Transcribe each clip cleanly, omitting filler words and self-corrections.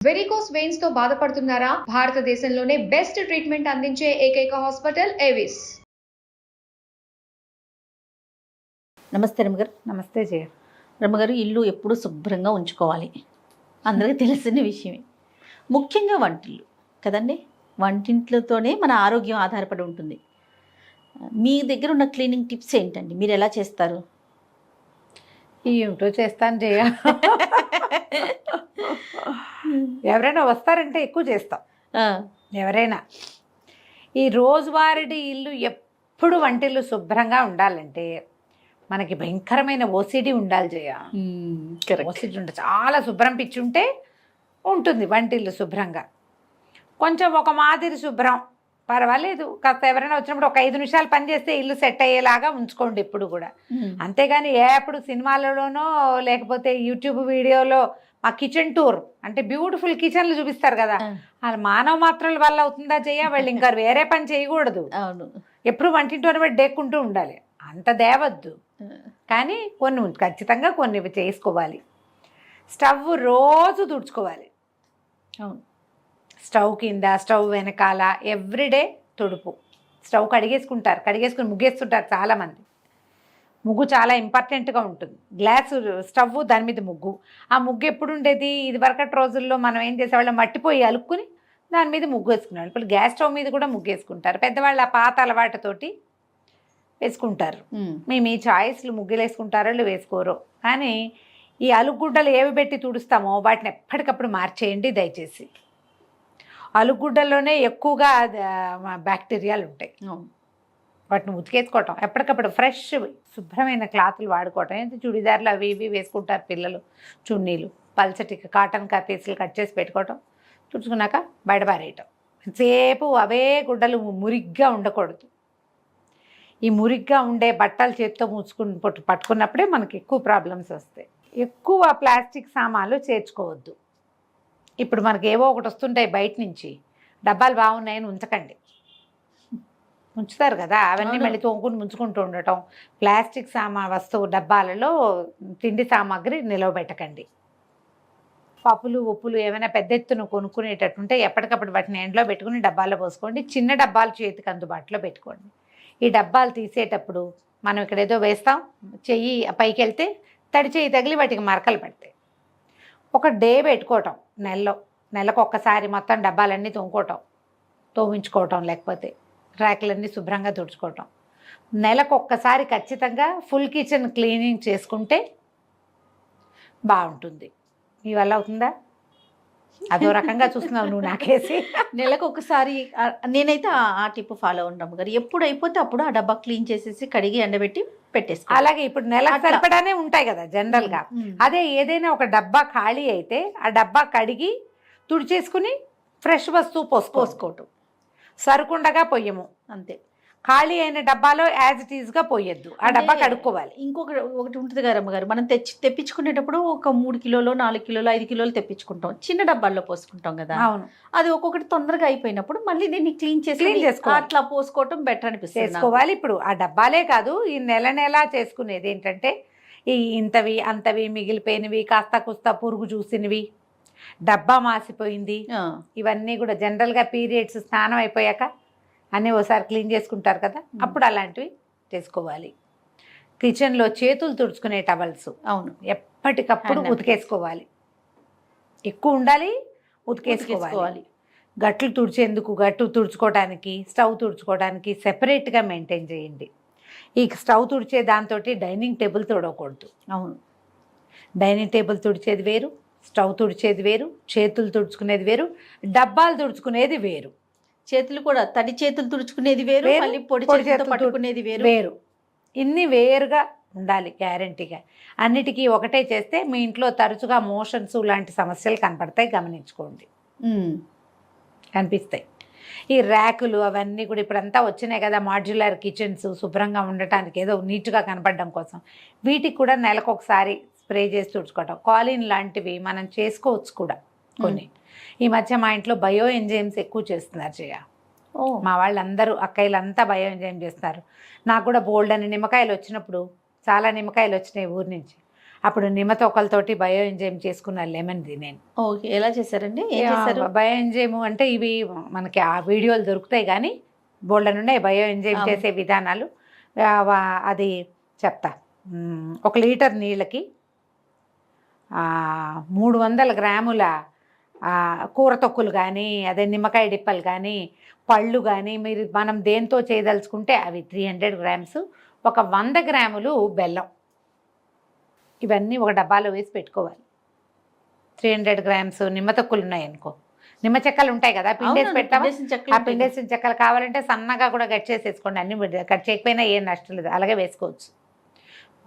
Varicose veins తో బాధపడుతున్నారా? భారతదేశంలోనే బెస్ట్ ట్రీట్మెంట్ అందించే ఏకైక హాస్పిటల్ ఏవిస్. నమస్తే రమ్మగారు. నమస్తే జయ. రమ్మగారు, ఇల్లు ఎప్పుడూ శుభ్రంగా ఉంచుకోవాలి, అందరికీ తెలిసిన విషయమే. ముఖ్యంగా వంటిల్లు కదండి, వంటింట్లతోనే మన ఆరోగ్యం ఆధారపడి ఉంటుంది. మీ దగ్గర ఉన్న క్లీనింగ్ టిప్స్ ఏంటండి? మీరు ఎలా చేస్తారు? ఏమిటో చేస్తాను జయ. ఎవరైనా వస్తారంటే ఎక్కువ చేస్తాం. ఎవరైనా ఈ రోజువారీ ఇల్లు ఎప్పుడు వంటిల్లు శుభ్రంగా ఉండాలంటే మనకి భయంకరమైన ఓసిడి ఉండాలి జయ. ఓసిడి ఉంటే చాలా శుభ్రం పిచ్చుంటే ఉంటుంది వంటిల్లు శుభ్రంగా. కొంచెం ఒక మాదిరి శుభ్రం పర్వాలేదు, కాస్త ఎవరైనా వచ్చినప్పుడు ఒక 5 నిమిషాలు పని చేస్తే ఇల్లు సెట్ అయ్యేలాగా ఉంచుకోండి ఎప్పుడు కూడా. అంతేగాని ఎప్పుడు సినిమాలలోనో లేకపోతే యూట్యూబ్ వీడియోలో మా కిచెన్ టూర్ అంటే బ్యూటిఫుల్ కిచెన్లు చూపిస్తారు కదా, వాళ్ళ మానవ మాత్రల వల్ల అవుతుందా జయ? వాళ్ళు ఇంకా వేరే పని చేయకూడదు. అవును, ఎప్పుడు వంటింటోనే బట్టి డేక్కుంటూ ఉండాలి, అంత దేవద్దు. కానీ కొన్ని ఖచ్చితంగా కొన్ని చేసుకోవాలి. స్టవ్ రోజు తుడుచుకోవాలి. అవును, స్టవ్ కింద, స్టవ్ వెనకాల ఎవ్రీడే తుడుపు. స్టవ్ కడిగేసుకుని ముగ్గేస్తుంటారు చాలామంది. ముగ్గు చాలా ఇంపార్టెంట్గా ఉంటుంది. గ్లాస్ స్టవ్, దాని మీద ముగ్గు. ఆ ముగ్గు ఎప్పుడు ఉండేది? ఇది వరకటి రోజుల్లో మనం ఏం చేసేవాళ్ళం, మట్టిపోయి అలుక్కుని దాని మీద ముగ్గు వేసుకునేవాళ్ళు. ఇప్పుడు గ్యాస్ స్టవ్ మీద కూడా ముగ్గు వేసుకుంటారు పెద్దవాళ్ళు. ఆ పాత అలవాటుతోటి వేసుకుంటారు. మేము ఈ చాయిస్లు ముగ్గులు వేసుకుంటారో వేసుకోరో, కానీ ఈ అలుగుడ్డలు ఏవి పెట్టి తుడుస్తామో వాటిని ఎప్పటికప్పుడు మార్చేయండి దయచేసి. అలుగుడ్డల్లోనే ఎక్కువగా బ్యాక్టీరియాలు ఉంటాయి. వాటిని ఉతికేసుకోవటం, ఎప్పటికప్పుడు ఫ్రెష్ శుభ్రమైన క్లాతులు వాడుకోవటం. ఏంటి చుడిదార్లు అవి ఇవి వేసుకుంటారు పిల్లలు, చున్నీలు, పల్చటి కాటన్ పీసులు కట్ చేసి పెట్టుకోవటం, తుడుచుకున్నాక బయట పారేయటం. సేపు అవే గుడ్డలు మురిగ్గా ఉండకూడదు. ఈ మురిగ్గా ఉండే బట్టలు చేతితో పట్టుకున్నప్పుడే మనకి ఎక్కువ ప్రాబ్లమ్స్ వస్తాయి. ఎక్కువ ప్లాస్టిక్ సామాన్లు చేర్చుకోవద్దు. ఇప్పుడు మనకి ఏవో ఒకటి వస్తుంటాయి బయట నుంచి, డబ్బాలు బాగున్నాయని ఉంచకండి. ఉంచుతారు కదా, అవన్నీ మళ్ళీ తోముకుని ముంచుకుంటూ ఉండటం. ప్లాస్టిక్ వస్తువు డబ్బాలలో తిండి సామాగ్రి నిలవబెట్టకండి. పప్పులు ఉప్పులు ఏమైనా పెద్ద ఎత్తున కొనుక్కునేటట్టుంటే ఎప్పటికప్పుడు వాటిని ఎండలో పెట్టుకుని డబ్బాల్లో పోసుకోండి. చిన్న డబ్బాలు చేతికి అందుబాటులో పెట్టుకోండి. ఈ డబ్బాలు తీసేటప్పుడు మనం ఇక్కడ ఏదో వేస్తాం, చెయ్యి పైకి వెళ్తే తడి చెయ్యి తగిలి వాటికి మరకలు పడతాయి. ఒక డే పెట్టుకోవటం, నెలకు ఒక్కసారి మొత్తం డబ్బాలన్నీ తోమించుకోవటం, లేకపోతే ర్యాకులన్నీ శుభ్రంగా తుడుచుకోవటం. నెలకు ఒక్కసారి ఖచ్చితంగా ఫుల్ కిచెన్ క్లీనింగ్ చేసుకుంటే బాగుంటుంది. మీ వల్ల అవుతుందా? అదో రకంగా చూస్తున్నావు నువ్వు నాకేసి. నెలకు ఒకసారి నేనైతే ఆ టిప్ ఫాలో ఉంటాము గారు. ఎప్పుడు అయిపోతే అప్పుడు ఆ డబ్బా క్లీన్ చేసేసి కడిగి ఎండబెట్టి పెట్టేసుకో. అలాగే ఇప్పుడు నెలకు సరిపడానే ఉంటాయి కదా జనరల్గా. అదే ఏదైనా ఒక డబ్బా ఖాళీ అయితే ఆ డబ్బా కడిగి తుడిచేసుకుని ఫ్రెష్ వస్తువు పోసుకోవటం. సరుకుండగా పొయ్యము అంతే. ఖాళీ అయిన డబ్బాలో యాజ్ ఇట్ ఈజ్గా పోయొద్దు, ఆ డబ్బా కడుక్కోవాలి. ఒకటి ఉంటుంది కదా అమ్మగారు, మనం తెప్పించుకునేటప్పుడు ఒక 3 కిలోలు 4 కిలోలు 5 కిలోలు తెప్పించుకుంటాం, చిన్న డబ్బాల్లో పోసుకుంటాం కదా. అవును, అది ఒక్కొక్కటి తొందరగా అయిపోయినప్పుడు మళ్ళీ దీన్ని క్లీన్ చేసుకో, అట్లా పోసుకోవటం బెటర్ అనిపిస్తుంది. చేసుకోవాలి. ఇప్పుడు ఆ డబ్బాలే కాదు, ఈ నెల చేసుకునేది ఏంటంటే ఈ ఇంతవి అంతవి మిగిలిపోయినవి, కాస్త కుస్తా పురుగు చూసినవి, డబ్బా మాసిపోయింది, ఇవన్నీ కూడా జనరల్గా పీరియడ్స్ స్నానం అయిపోయాక అన్నీ ఓసారి క్లీన్ చేసుకుంటారు కదా, అప్పుడు అలాంటివి చేసుకోవాలి. కిచెన్లో చేతులు తుడుచుకునే టవల్స్ అవును ఎప్పటికప్పుడు ఉతికేసుకోవాలి. ఎక్కువ ఉండాలి, ఉతికేసుకోవాలి. గట్లు తుడుచుకోవడానికి, స్టవ్ తుడుచుకోవడానికి సెపరేట్గా మెయింటైన్ చేయండి. ఈ స్టవ్ తుడిచే దాంతో డైనింగ్ టేబుల్ తుడవకూడదు. అవును, డైనింగ్ టేబుల్ తుడిచేది వేరు, స్టవ్ తుడిచేది వేరు, చేతులు తుడుచుకునేది వేరు, డబ్బాలు తుడుచుకునేది వేరు. చేతులు కూడా తడి చేతులు తుడుచుకునేది వేరు, మళ్ళీ పొడి చేతులతో పట్టుకునేది వేరు. ఇన్ని వేరుగా ఉండాలి గ్యారంటీగా. అన్నిటికీ ఒకటే చేస్తే మీ ఇంట్లో తరచుగా మోషన్స్ లాంటి సమస్యలు కనపడతాయి, గమనించుకోండి. కనిపిస్తాయి. ఈ ర్యాకులు అవన్నీ కూడా ఇప్పుడంతా వచ్చినాయి కదా, మాడ్యులర్ కిచెన్స్ శుభ్రంగా ఉండటానికి, ఏదో నీట్గా కనపడడం కోసం. వీటికి కూడా నెలకు ఒకసారి స్ప్రే చేసి తుడుచుకోవటం. కాలిన్ లాంటివి మనం చేసుకోవచ్చు కూడా కొన్ని. ఈ మధ్య మా ఇంట్లో బయో ఎంజైమ్స్ ఎక్కువ చేస్తున్నారు జయ. మా వాళ్ళందరూ అక్కయ్యలంతా బయో ఎంజైమ్ చేస్తున్నారు. నాకు కూడా బోల్డ్ అని నిమ్మకాయలు వచ్చినప్పుడు, చాలా నిమ్మకాయలు వచ్చినాయి ఊరి నుంచి, అప్పుడు నిమ్మ తొక్కలతోటి బయో ఎంజైమ్ చేసుకున్న లెమన్ది నేను. ఓకే, ఎలా చేశారండి? ఏం చేశారు? బయో ఎంజైమ్ అంటే ఇవి మనకి ఆ వీడియోలు దొరుకుతాయి, కానీ బోల్డెన్ ఉన్నాయి బయో ఎంజైమ్ చేసే విధానాలు. అది చెప్తా. 1 లీటర్ నీళ్ళకి 300 గ్రాముల కూర తొక్కులు కానీ, అదే నిమ్మకాయ డిప్పలు కానీ, పళ్ళు కానీ, మనం దేంతో చేయదలుచుకుంటే అవి 300 గ్రామ్స్, ఒక 100 గ్రాములు బెల్లం, ఇవన్నీ ఒక డబ్బాలో వేసి పెట్టుకోవాలి. 300 గ్రామ్స్ నిమ్మ తొక్కులు ఉన్నాయనుకో, నిమ్మ చెక్కలు ఉంటాయి కదా, పిండేసి పెట్టామా, ఆ పిండేసిన చెక్కలు కావాలంటే సన్నగా కూడా కట్ చేసేసుకోండి. అన్ని కట్ చేయకపోయినా ఏం నష్టం లేదు, అలాగే వేసుకోవచ్చు.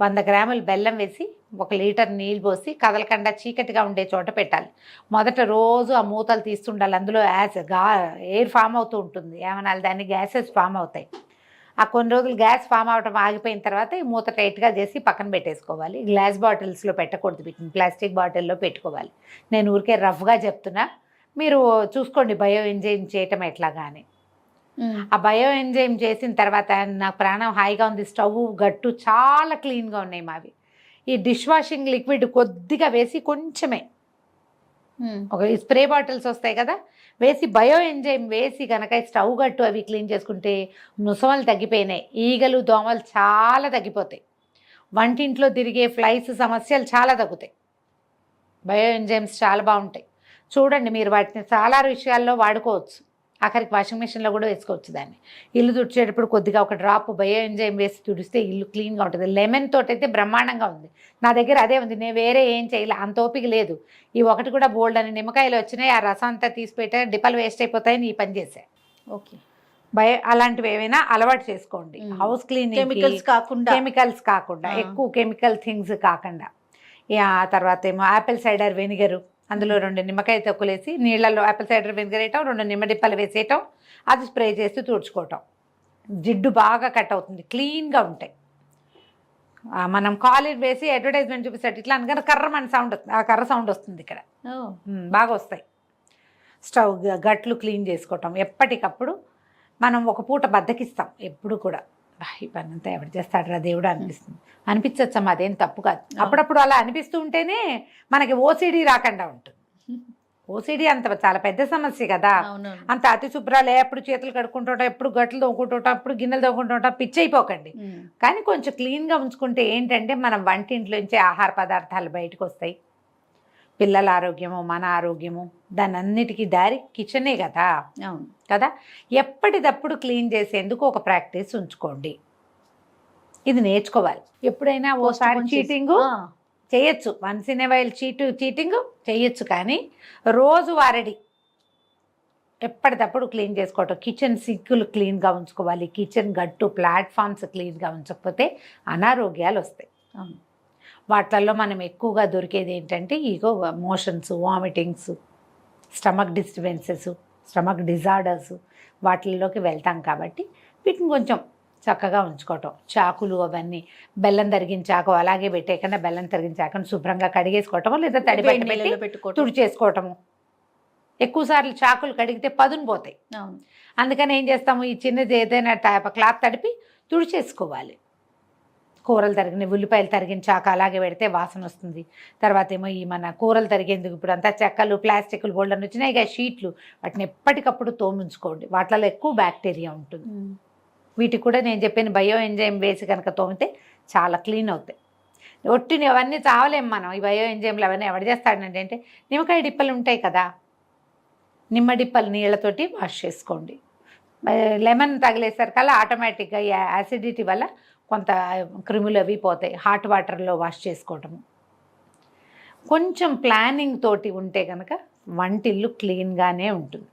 100 గ్రాములు బెల్లం వేసి 1 లీటర్ నీళ్ళు పోసి కదలకుండా చీకటిగా ఉండే చోట పెట్టాలి. మొదట రోజు ఆ మూతలు తీస్తుండాలి. అందులో ఎయిర్ ఫామ్ అవుతూ ఉంటుంది, ఏమనాలి దాన్ని, గ్యాసెస్ ఫామ్ అవుతాయి. ఆ కొన్ని రోజులు గ్యాస్ ఫామ్ అవటం ఆగిపోయిన తర్వాత ఈ మూత టైట్గా చేసి పక్కన పెట్టేసుకోవాలి. గ్లాస్ బాటిల్స్లో పెట్టకూడదు, వీటిని ప్లాస్టిక్ బాటిల్లో పెట్టుకోవాలి. నేను ఊరికే రఫ్గా చెప్తున్నా, మీరు చూసుకోండి బయో ఎంజైమ్ చేయటం ఎట్లాగా అని. ఆ బయో ఎంజైమ్ చేసిన తర్వాత నాకు ప్రాణం హాయిగా ఉంది. స్టవ్ గట్టు చాలా క్లీన్గా ఉన్నాయి మావి. ఈ డిష్ వాషింగ్ లిక్విడ్ కొద్దిగా వేసి, కొంచెమే ఒక స్ప్రే బాటిల్స్ వస్తాయి కదా, వేసి బయో ఎంజైమ్ వేసి కనుక స్టవ్ గట్టు అవి క్లీన్ చేసుకుంటే ముసమలు తగ్గిపోయినాయి, ఈగలు దోమలు చాలా తగ్గిపోతాయి, వంటింట్లో తిరిగే ఫ్లైస్ సమస్యలు చాలా తగ్గుతాయి. బయో ఎంజైమ్స్ చాలా బాగుంటాయి, చూడండి. మీరు వాటిని చాలా విషయాల్లో వాడుకోవచ్చు. ఆఖరికి వాషింగ్ మిషన్లో కూడా వేసుకోవచ్చు దాన్ని. ఇల్లు తుడిచేటప్పుడు కొద్దిగా ఒక డ్రాప్ బయో ఎంజైమ్ వేసి తుడిస్తే ఇల్లు క్లీన్గా ఉంటుంది. లెమన్ తోటి అయితే బ్రహ్మాండంగా ఉంది. నా దగ్గర అదే ఉంది, నేను వేరే ఏం చేయలే, అంత ఓపిక లేదు. ఈ ఒకటి కూడా బోల్డ్ అని నిమ్మకాయలు వచ్చినాయి, ఆ రసం అంతా తీసి పెట్టా, డిప్పలు వేస్ట్ అయిపోతాయని ఈ పని చేశా. ఓకే, అలాంటివి ఏమైనా అలవాటు చేసుకోండి. హౌస్ క్లీనింగ్, కెమికల్స్ కాకుండా ఎక్కువ కెమికల్ థింగ్స్ కాకుండా. ఆ తర్వాత ఏమో యాపిల్ సైడర్ వెనిగరు, అందులో 2 నిమ్మకాయ తొక్కులు వేసి నీళ్ళల్లో యాపిల్ సైడర్ వెనిగర్ వేయటం, 2 నిమ్మ డిప్పలు వేసేయటం, అది స్ప్రే చేసి తుడుచుకోవటం. జిడ్డు బాగా కట్ అవుతుంది, క్లీన్గా ఉంటాయి. మనం కాలేజ్ వేసి అడ్వర్టైజ్మెంట్ చూపిస్తాడు ఇట్లా అనగానే కర్రమని సౌండ్ వస్తుంది, ఆ కర్ర సౌండ్ వస్తుంది ఇక్కడ, బాగా వస్తాయి. స్టవ్ గట్లు క్లీన్ చేసుకోవటం ఎప్పటికప్పుడు. మనం ఒక పూట బద్దకిస్తాం ఎప్పుడు కూడా, ఈ పని అంతా ఎవరు చేస్తాడరా దేవుడు అనిపిస్తుంది. అనిపించచ్చమ్మా, అదేం తప్పు కాదు. అప్పుడప్పుడు అలా అనిపిస్తూ ఉంటేనే మనకి ఓసిడి రాకుండా ఉంటుంది. ఓసిడి అంత చాలా పెద్ద సమస్య కదా, అంత అతి శుభ్రాలు, ఎప్పుడు చేతులు కడుక్కుంటుంటాం, ఎప్పుడు గట్లు తోముకుంటుంటాం, ఎప్పుడు గిన్నెలు తోముకుంటుంటాం, పిచ్చి అయిపోకండి. కానీ కొంచెం క్లీన్గా ఉంచుకుంటే ఏంటంటే మనం వంటింట్లోంచి ఆహార పదార్థాలు బయటకు వస్తాయి. పిల్లల ఆరోగ్యము, మన ఆరోగ్యము, దాని అన్నిటికీ దారి కిచెనే కదా. కదా, ఎప్పటికప్పుడు క్లీన్ చేసేందుకు ఒక ప్రాక్టీస్ ఉంచుకోండి. ఇది నేర్చుకోవాలి. ఎప్పుడైనా ఓసారి చీటింగ్ చేయొచ్చు, once in a while cheating చేయొచ్చు, కానీ రోజు వారడి ఎప్పటికప్పుడు క్లీన్ చేసుకోవటం. కిచెన్ సింకులు క్లీన్గా ఉంచుకోవాలి, కిచెన్ గట్టు ప్లాట్ఫామ్స్ క్లీన్గా ఉంచకపోతే అనారోగ్యాలు వస్తాయి. వాటిల్లో మనం ఎక్కువగా దొరికేది ఏంటంటే ఇగో motions, vomitings, stomach disturbances, stomach disorders, వాటిల్లోకి వెళ్తాం. కాబట్టి వీటిని కొంచెం చక్కగా ఉంచుకోవటం. చాకులు అవన్నీ, బెల్లం తరిగిన చాకు అలాగే పెట్టేయకుండా బెల్లం తరిగిన చాకుని శుభ్రంగా కడిగేసుకోవటము, లేదా తడి పెట్టుకోవటము, తుడిచేసుకోవటము. ఎక్కువసార్లు చాకులు కడిగితే పదును పోతాయి. అందుకని ఏం చేస్తాము, ఈ చిన్నది ఏదైనా క్లాత్ తడిపి తుడిచేసుకోవాలి. కూరలు తరిగిన, ఉల్లిపాయలు తరిగిన చాకు అలాగే పెడితే వాసన వస్తుంది. తర్వాత ఏమో ఈ మన కూరలు తరిగేందుకు ఇప్పుడు అంతా చెక్కలు, ప్లాస్టిక్లు బోల్డర్లు వచ్చినాయి ఇక షీట్లు, వాటిని ఎప్పటికప్పుడు తోముంచుకోండి. వాటిలో ఎక్కువ బ్యాక్టీరియా ఉంటుంది. వీటికి కూడా నేను చెప్పిన బయో ఎంజైమ్ వేసి కనుక తోమితే చాలా క్లీన్ అవుతాయి. ఒట్టిని అవన్నీ చావలేం మనం. ఈ బయో ఎంజైమ్లు అవన్నీ ఎవరు చేస్తాడంటే అంటే నిమ్మకాయ డిప్పలు ఉంటాయి కదా, నిమ్మ డిప్పలు నీళ్ళతోటి వాష్ చేసుకోండి. లెమన్ తగిలేసరికల్లా ఆటోమేటిక్గా ఈ యాసిడిటీ వల్ల కొంత క్రిములు అవి పోతాయి. హాట్ వాటర్లో వాష్ చేసుకోవటము. కొంచెం ప్లానింగ్ తోటి ఉంటే కనుక వంటిల్లు క్లీన్గానే ఉంటుంది.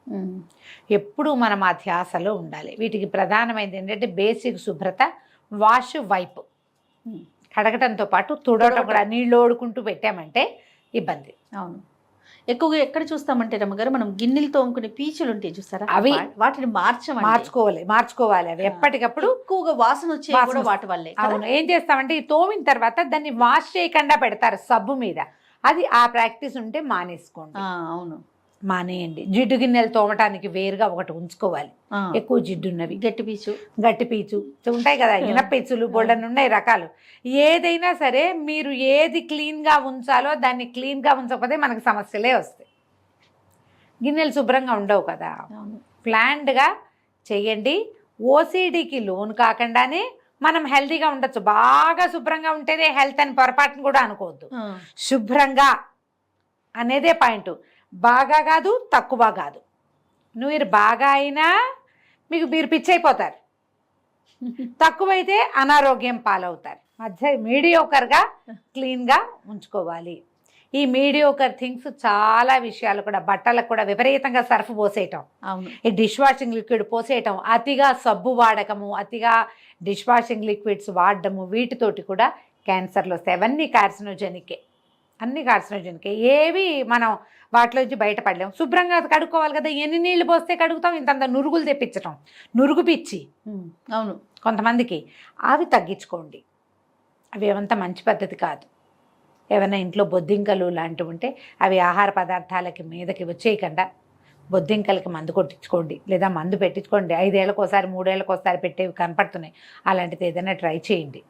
ఎప్పుడు మనం ఆ ధ్యాసలో ఉండాలి. వీటికి ప్రధానమైనది ఏంటంటే బేసిక్ శుభ్రత, వాష్, వైప్, కడగటంతో పాటు తుడవటం కూడా. నీళ్ళు ఓడుకుంటూ పెట్టామంటే ఇబ్బంది. అవును, ఎక్కువగా ఎక్కడ చూస్తామంటే రమ్మగారు, మనం గిన్నెలు తోముకునే పీచులు ఉంటాయి చూసారా, అవి వాటిని మార్చుకోవాలి. అవి ఎప్పటికప్పుడు ఎక్కువగా వాసన వచ్చే వాటి వల్లే. అవును, ఏం చేస్తామంటే ఈ తోమిన తర్వాత దాన్ని వాష్ చేయకుండా పెడతారు సబ్బు మీద. అది ఆ ప్రాక్టీస్ ఉంటే మానేసుకోండి. అవును, మానేయండి. జిడ్డు గిన్నెలు తోమటానికి వేరుగా ఒకటి ఉంచుకోవాలి, ఆ, ఎక్కువ జిడ్డు ఉన్నవి. గట్టి పీచు. గట్టి పీచు ఉంటాయి కదా, ఇనపీచులు బోల్డన్ ఉన్నాయి రకాలు. ఏదైనా సరే మీరు ఏది క్లీన్గా ఉంచాలో దాన్ని క్లీన్గా ఉంచకపోతే మనకు సమస్యలే వస్తాయి. గిన్నెలు శుభ్రంగా ఉండవు కదా. అవును. ప్లాన్డ్గా చేయండి. ఓసిడికి లోన్ కాకుండానే మనం హెల్తీగా ఉండొచ్చు. బాగా శుభ్రంగా ఉంటేనే హెల్త్ అని పొరపాటును కూడా అనుకోవద్దు. ఆ, శుభ్రంగా అనేదే పాయింట్. బాగా కాదు, తక్కువ కాదు. మీరు బాగా అయినా మీరు పిచ్చి అయిపోతారు, తక్కువైతే అనారోగ్యం పాలవుతారు. మధ్య మీడియోకర్గా క్లీన్గా ఉంచుకోవాలి. ఈ మీడియోకర్ థింగ్స్ చాలా విషయాలు కూడా, బట్టలకు కూడా విపరీతంగా సర్ఫ్ పోసేయటం, అవును. ఈ డిష్ వాషింగ్ లిక్విడ్ పోసేయటం, అతిగా సబ్బు వాడకము, అతిగా డిష్ వాషింగ్ లిక్విడ్స్ వాడడము, వీటితోటి కూడా క్యాన్సర్లు వస్తాయి. అవన్నీ కార్సినోజెనికే, అన్ని కార్సినోజెనికే. ఏవి మనం వాటిలోంచి బయటపడలేము. శుభ్రంగా కడుక్కోవాలి కదా. ఎన్ని నీళ్లు పోస్తే కడుగుతాం? ఇంతంత నురుగులు తెప్పించటం, నురుగు పిచ్చి అవును. కొంతమందికి. అవి తగ్గించుకోండి. అవి ఏమంత మంచి పద్ధతి కాదు. ఏమైనా ఇంట్లో బొద్దింకలు లాంటివి ఉంటే అవి ఆహార పదార్థాలకి మీదకి వచ్చేయకుండా బొద్దింకలకి మందు కొట్టించుకోండి, లేదా మందు పెట్టించుకోండి. 5 ఏళ్ళకోసారి 3 ఏళ్ళకోసారి పెట్టేవి కనపడుతున్నాయి. అలాంటిది ఏదైనా ట్రై చేయండి.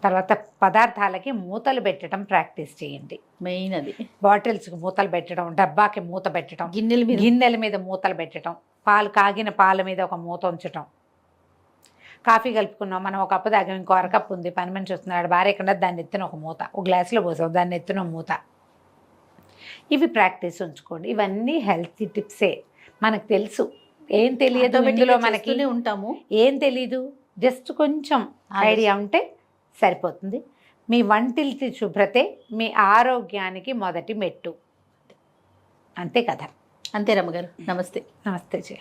తర్వాత పదార్థాలకి మూతలు పెట్టడం ప్రాక్టీస్ చేయండి. మెయిన్ అది. బాటిల్స్కి మూతలు పెట్టడం, డబ్బాకి మూత పెట్టడం, గిన్నెల మీద మూతలు పెట్టడం, కాగిన పాల మీద ఒక మూత ఉంచటం. కాఫీ కలుపుకున్నాం, మనం ఒక కప్పు తాగాం, ఇంకో అరకప్పు ఉంది, పని మనిషి వస్తున్నాడు, భార్య కన్నా దాన్ని ఎత్తున ఒక మూత, ఒక గ్లాసులో పోసాం, దాన్ని ఎత్తున మూత. ఇవి ప్రాక్టీస్ ఉంచుకోండి. ఇవన్నీ హెల్తీ టిప్సే. మనకు తెలుసు, ఏం తెలియదు ఇందులో మనకి ఉంటాము, ఏం తెలీదు, జస్ట్ కొంచెం ఐడియా ఉంటే సరిపోతుంది. మీ వంటిల్తి శుభ్రతే మీ ఆరోగ్యానికి మొదటి మెట్టు. అంతే కదా. అంతే రమ్మగారు. నమస్తే. నమస్తే జయ.